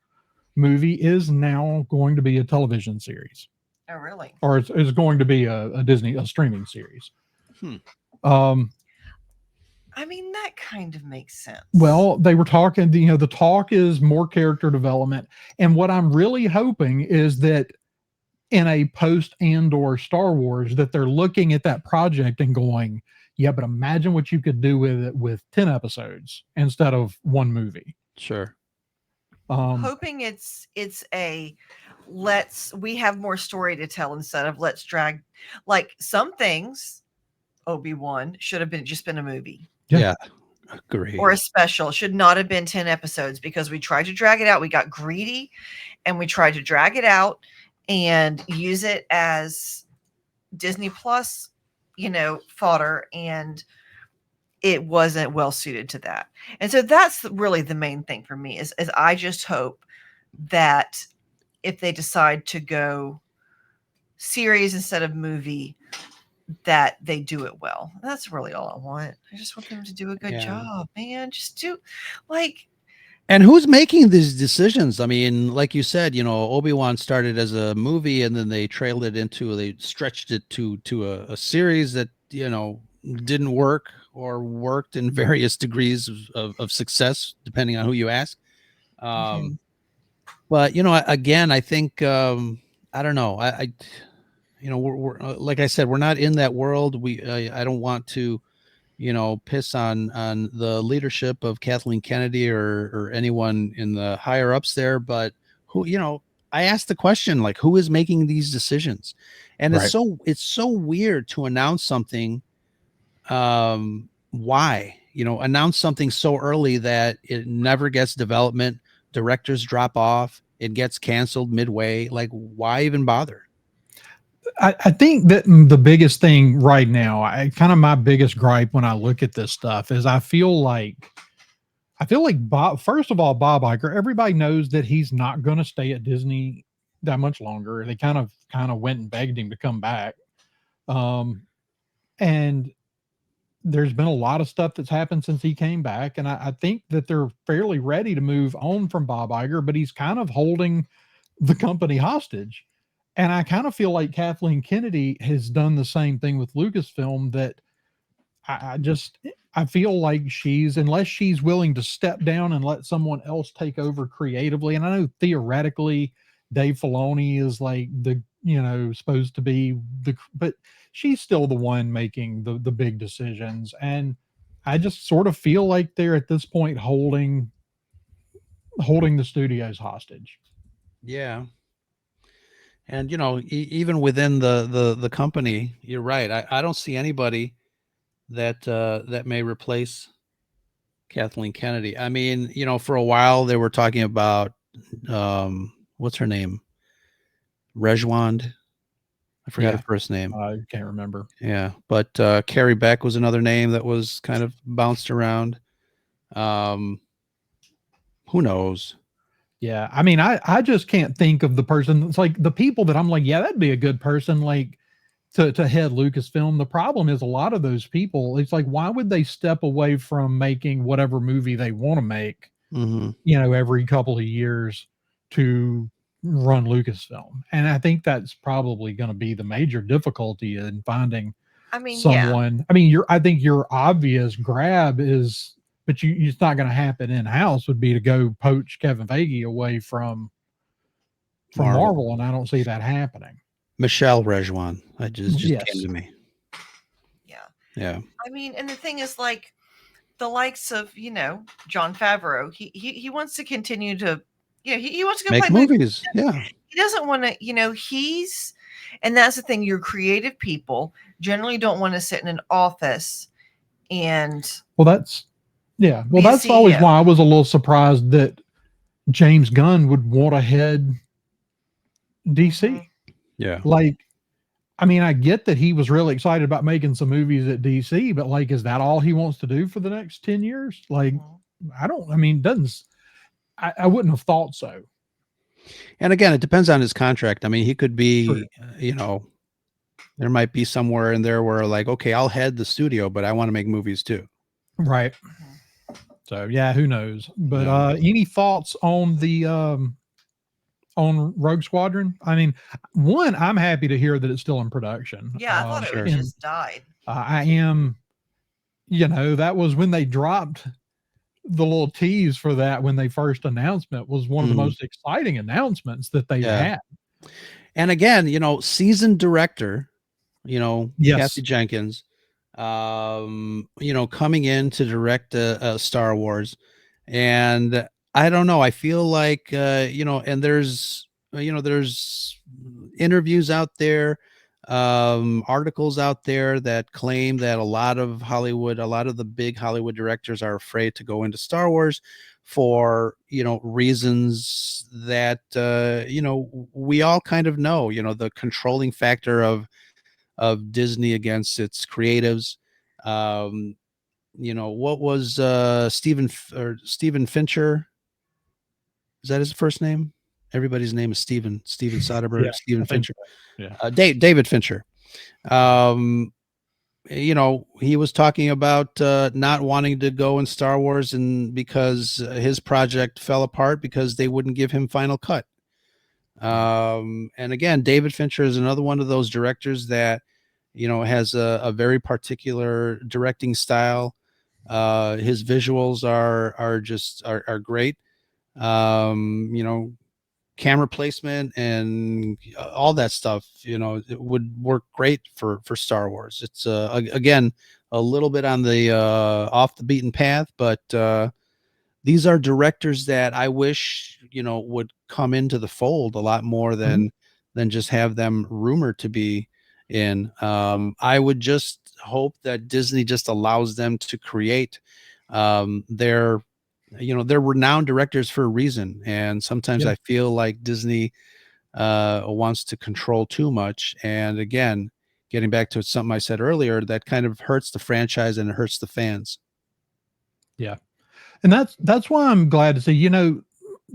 movie is now going to be a television series,
Oh, really?
or it's going to be a Disney streaming series.
Hmm.
I mean, that kind of makes sense.
Well, they were talking, the talk is more character development. And what I'm really hoping is that in a post Andor Star Wars, that they're looking at that project and going, yeah, but imagine what you could do with it with 10 episodes instead of one movie.
Sure.
Hoping it's a we have more story to tell instead of let's drag, like some things. Obi-Wan should have been a movie.
Yeah. Agree.
Or a special. Should not have been 10 episodes because we tried to drag it out. We got greedy and we tried to drag it out and use it as Disney Plus, fodder, and it wasn't well suited to that. And so that's really the main thing for me is I just hope that if they decide to go series instead of movie, that they do it well. That's really all I want. I just want them to do a good job, man. Just do
And who's making these decisions? I mean, like you said, Obi-Wan started as a movie and then they stretched it to a series that, didn't work or worked in various degrees of success, depending on who you ask. But, again, I think, I don't know. We're like I said, we're not in that world. I don't want to, piss on the leadership of Kathleen Kennedy or anyone in the higher ups there. But who, I asked the question, like, who is making these decisions? And
Right.
it's so weird to announce something. Why, announce something so early that it never gets development, directors drop off, it gets canceled midway. Like, why even bother?
I think that the biggest thing right now, my biggest gripe when I look at this stuff is I feel like Bob, first of all, Bob Iger, everybody knows that he's not going to stay at Disney that much longer. They kind of went and begged him to come back. And there's been a lot of stuff that's happened since he came back. And I think that they're fairly ready to move on from Bob Iger, but he's kind of holding the company hostage. And I kind of feel like Kathleen Kennedy has done the same thing with Lucasfilm, that I feel like unless she's willing to step down and let someone else take over creatively. And I know theoretically Dave Filoni is like supposed to be but she's still the one making the big decisions. And I just sort of feel like they're at this point holding the studios hostage.
Yeah. And, even within the company, you're right. I don't see anybody that may replace Kathleen Kennedy. I mean, for a while they were talking about, what's her name? Rejwand. I forgot her first name.
I can't remember.
Yeah. But Carrie Beck was another name that was kind of bounced around. Who knows?
Yeah. I mean, I just can't think of the person. It's like the people that I'm like, yeah, that'd be a good person, like to head Lucasfilm. The problem is a lot of those people, it's like, why would they step away from making whatever movie they want to make, every couple of years to run Lucasfilm? And I think that's probably going to be the major difficulty in finding someone.
Yeah.
I mean, I think your obvious grab is, but it's not going to happen in-house, would be to go poach Kevin Feige away from Marvel. And I don't see that happening.
Michelle Rejwan. I just came to me.
Yeah.
Yeah.
I mean, and the thing is, like, the likes of, Jon Favreau, he wants to continue to Yeah, he wants to go
Make
play
movies. Yeah.
He doesn't want to, and that's the thing. Your creative people generally don't want to sit in an office and
Well, that's yeah. Well,
be a
that's always
CEO.
why I was a little surprised that James Gunn would want to head DC.
Mhm.
Yeah.
Like, I mean, I get that he was really excited about making some movies at DC, but like, is that all he wants to do for the next 10 years? Like, I mean, I wouldn't have thought so.
And again, it depends on his contract. I mean, he could
True.
be, there might be somewhere in there where like, okay, I'll head the studio, but I want to make movies too.
Right. So yeah, who knows? But
Yeah.
any thoughts on the on Rogue Squadron? I mean, one, I'm happy to hear that it's still in production.
Yeah, I thought it
Sure.
would just died.
I am, that was when they dropped the little tease for that when they first announcement was one of the most exciting announcements that they've had.
And again, seasoned director,
Yes.
Kathy Jenkins, coming in to direct a Star Wars. And I don't know, I feel like, and there's interviews out there, articles out there that claim that a lot of the big Hollywood directors are afraid to go into Star Wars for, reasons that, we all kind of know, the controlling factor of Disney against its creatives. What was Stephen Fincher? Is that his first name? Everybody's name is Steven Soderbergh,
Yeah,
Stephen Fincher.
so. Yeah.
David Fincher. He was talking about not wanting to go in Star Wars and because his project fell apart because they wouldn't give him final cut. And again, David Fincher is another one of those directors that, has a very particular directing style. His visuals are great. Camera placement and all that stuff, it would work great for Star Wars. It's again, a little bit on the off the beaten path, but these are directors that I wish, would come into the fold a lot more than just have them rumored to be in. I would just hope that Disney just allows them to create. They're renowned directors for a reason. And sometimes I feel like Disney wants to control too much. And again, getting back to something I said earlier, that kind of hurts the franchise and it hurts the fans.
Yeah. And that's why I'm glad to see,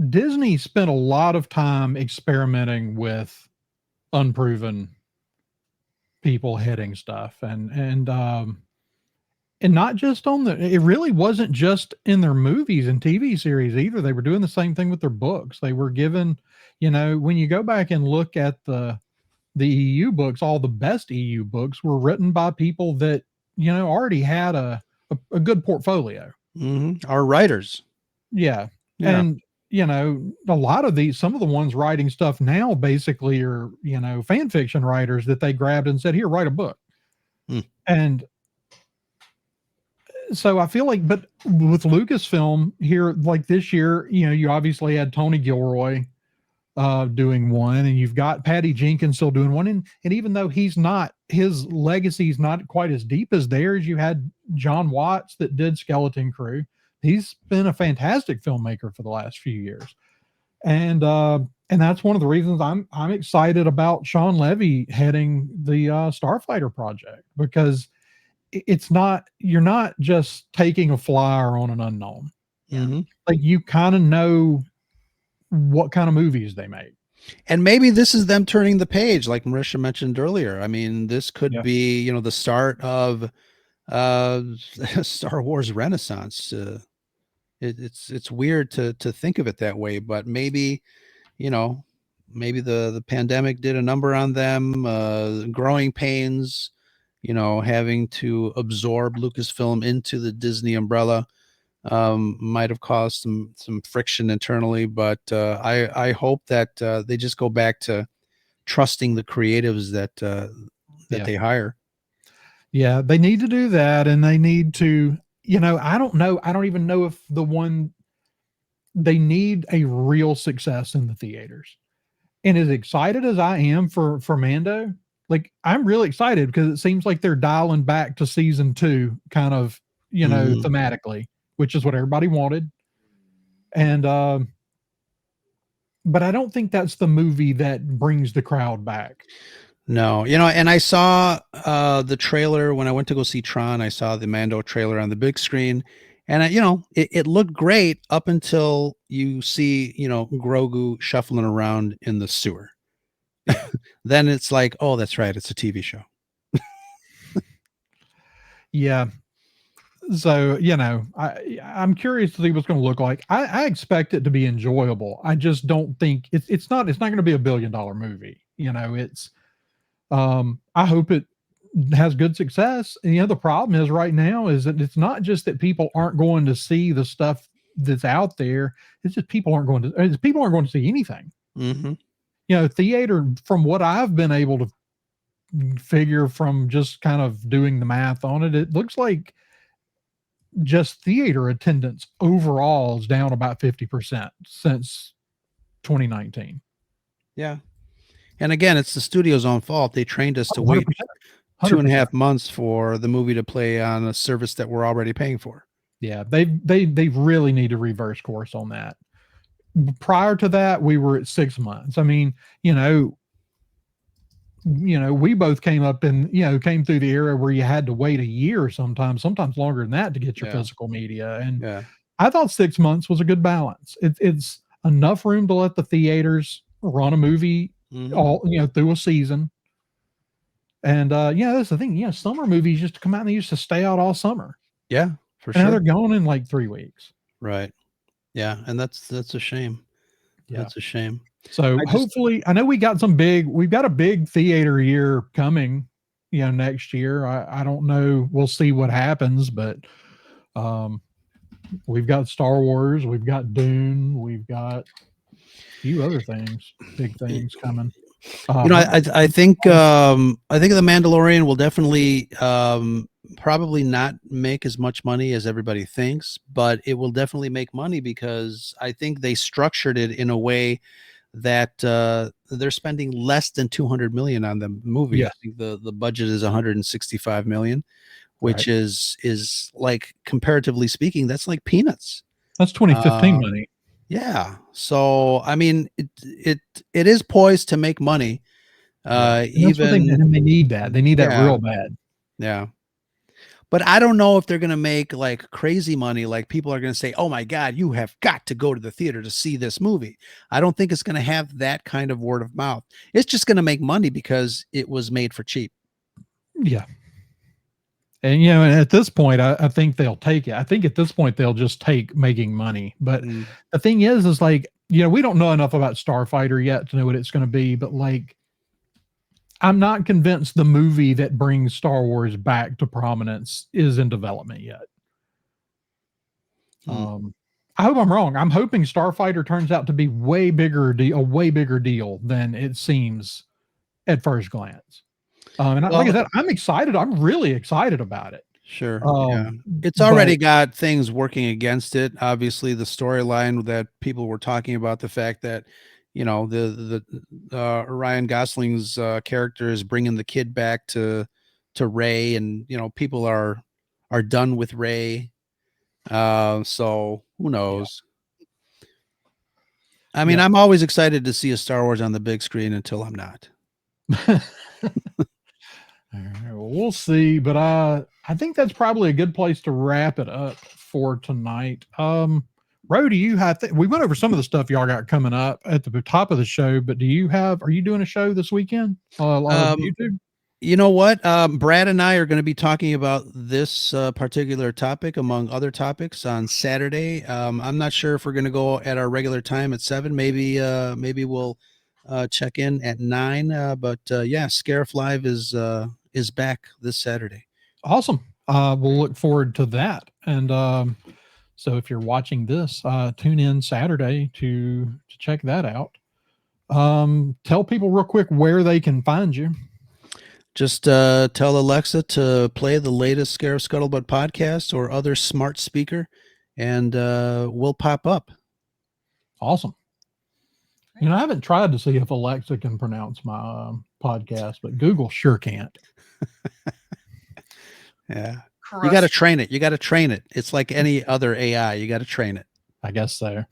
Disney spent a lot of time experimenting with unproven people heading stuff and not just it really wasn't just in their movies and TV series either. They were doing the same thing with their books. They were given, when you go back and look at the EU books, all the best EU books were written by people that, already had a good portfolio.
Our writers.
Yeah. And, a lot of some of the ones writing stuff now basically are, fan fiction writers that they grabbed and said, here, write a book. And so I feel like, but with Lucasfilm here, like this year, you obviously had Tony Gilroy doing one, and you've got Patty Jenkins still doing one. And even though his legacy is not quite as deep as theirs, you had John Watts that did Skeleton Crew. He's been a fantastic filmmaker for the last few years. And that's one of the reasons I'm excited about Sean Levy heading the Starfighter project, because you're not just taking a flyer on an unknown. Like, you kind of know what kind of movies they make.
And maybe this is them turning the page, like Marisha mentioned earlier. I mean, this could be, the start of Star Wars Renaissance. It's weird to think of it that way, but maybe, maybe the pandemic did a number on them, growing pains, having to absorb Lucasfilm into the Disney umbrella, might have caused some friction internally, but I hope that they just go back to trusting the creatives that they hire.
Yeah, they need to do that, and they need to, I don't know. I don't even know if the one they need a real success in the theaters. And as excited as I am for Mando, like I'm really excited because it seems like they're dialing back to season 2 kind of, thematically, which is what everybody wanted. And but I don't think that's the movie that brings the crowd back.
No, and I saw the trailer when I went to go see Tron. I saw the Mando trailer on the big screen, and it looked great up until you see Grogu shuffling around in the sewer. Then it's like, oh, that's right, it's a TV show.
Yeah. So I'm curious to see what's going to look like. I expect it to be enjoyable. I just don't think it's not going to be a $1 billion movie. It's I hope it has good success. And the problem is right now is that it's not just that people aren't going to see the stuff that's out there. It's just people aren't going to see anything.
Mm-hmm.
Theater, from what I've been able to figure from just kind of doing the math on it, it looks like just theater attendance overall is down about 50% since 2019.
Yeah. And again, it's the studio's own fault. They trained us to wait
100%.
2.5 months for the movie to play on a service that we're already paying for.
Yeah, they really need to reverse course on that. Prior to that, we were at 6 months. I mean, we both came up and came through the era where you had to wait a year, sometimes longer than that, to get your physical media. And I thought 6 months was a good balance. It's enough room to let the theaters run a movie all through a season. And that's the thing. Summer movies used to come out and they used to stay out all summer.
Yeah, for
and
sure.
Now they're gone in like 3 weeks.
Right. Yeah, and that's a shame.
Yeah.
That's a shame.
So hopefully, I know we've got a big theater year coming, next year. I don't know. We'll see what happens, but we've got Star Wars, we've got Dune, we've got a few other things, big things coming.
I think The Mandalorian will definitely probably not make as much money as everybody thinks, but it will definitely make money because I think they structured it in a way that they're spending less than 200 million on the movie.
Yeah.
I think the budget is 165 million, which is like, comparatively speaking, that's like peanuts.
That's 2015 money.
Yeah. So, I mean, it is poised to make money. Even
they need that. They need that real bad.
Yeah. But I don't know if they're going to make like crazy money. Like people are going to say, oh my God, you have got to go to the theater to see this movie. I don't think it's going to have that kind of word of mouth. It's just going to make money because it was made for cheap.
Yeah. And, at this point, I think they'll take it. I think at this point, they'll just take making money. But the thing is like, we don't know enough about Starfighter yet to know what it's going to be. But like, I'm not convinced the movie that brings Star Wars back to prominence is in development yet. I hope I'm wrong. I'm hoping Starfighter turns out to be a way bigger deal than it seems at first glance. Like I said, I'm excited. I'm really excited about it.
Sure. It's already got things working against it. Obviously, the storyline that people were talking about, the fact that the Ryan Gosling's character is bringing the kid back to Rey, and people are done with Rey. So who knows? I mean, I'm always excited to see a Star Wars on the big screen until I'm not.
All right, well, we'll see, but I think that's probably a good place to wrap it up for tonight. Ro, we went over some of the stuff y'all got coming up at the top of the show, but are you doing a show this weekend on YouTube?
You know what? Brad and I are going to be talking about this particular topic, among other topics, on Saturday. I'm not sure if we're going to go at our regular time at 7. Maybe we'll check in at 9. But Scarif Live is back this Saturday.
Awesome. We'll look forward to that. And so if you're watching this, tune in Saturday to check that out. Tell people real quick where they can find you.
Just tell Alexa to play the latest Scarif Scuttlebutt podcast or other smart speaker, and we'll pop up.
Awesome. You know, I haven't tried to see if Alexa can pronounce my podcast, but Google sure can't.
Yeah. You got to train it. You got to train it. It's like any other AI. You got to train it.
I guess so.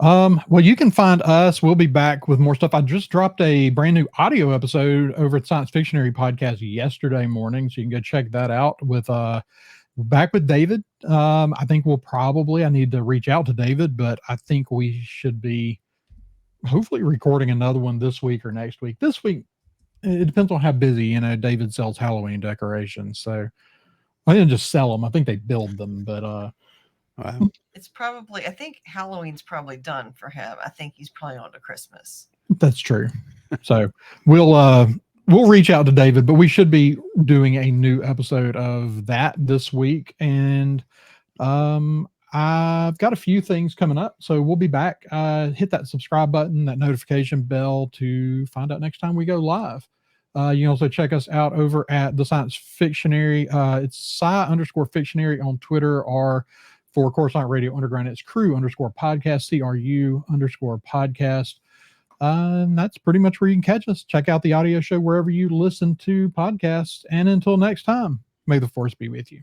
Well, you can find us. We'll be back with more stuff. I just dropped a brand new audio episode over at Science Fictionary Podcast yesterday morning, so you can go check that out with back with David. I think I need to reach out to David, but I think we should be hopefully recording another one this week or next week. This week, it depends on how busy, David sells Halloween decorations. So I didn't just sell them. I think they build them, but
wow.
It's probably, I think Halloween's probably done for him. I think he's probably on to Christmas.
That's true. So we'll reach out to David, but we should be doing a new episode of that this week. And I've got a few things coming up, so we'll be back. Hit that subscribe button, that notification bell to find out next time we go live. You can also check us out over at the Science Fictionary. It's sci_fictionary on Twitter, or for Coruscant Radio Underground, it's crew_podcast, CRU_podcast. And that's pretty much where you can catch us. Check out the audio show wherever you listen to podcasts. And until next time, may the force be with you.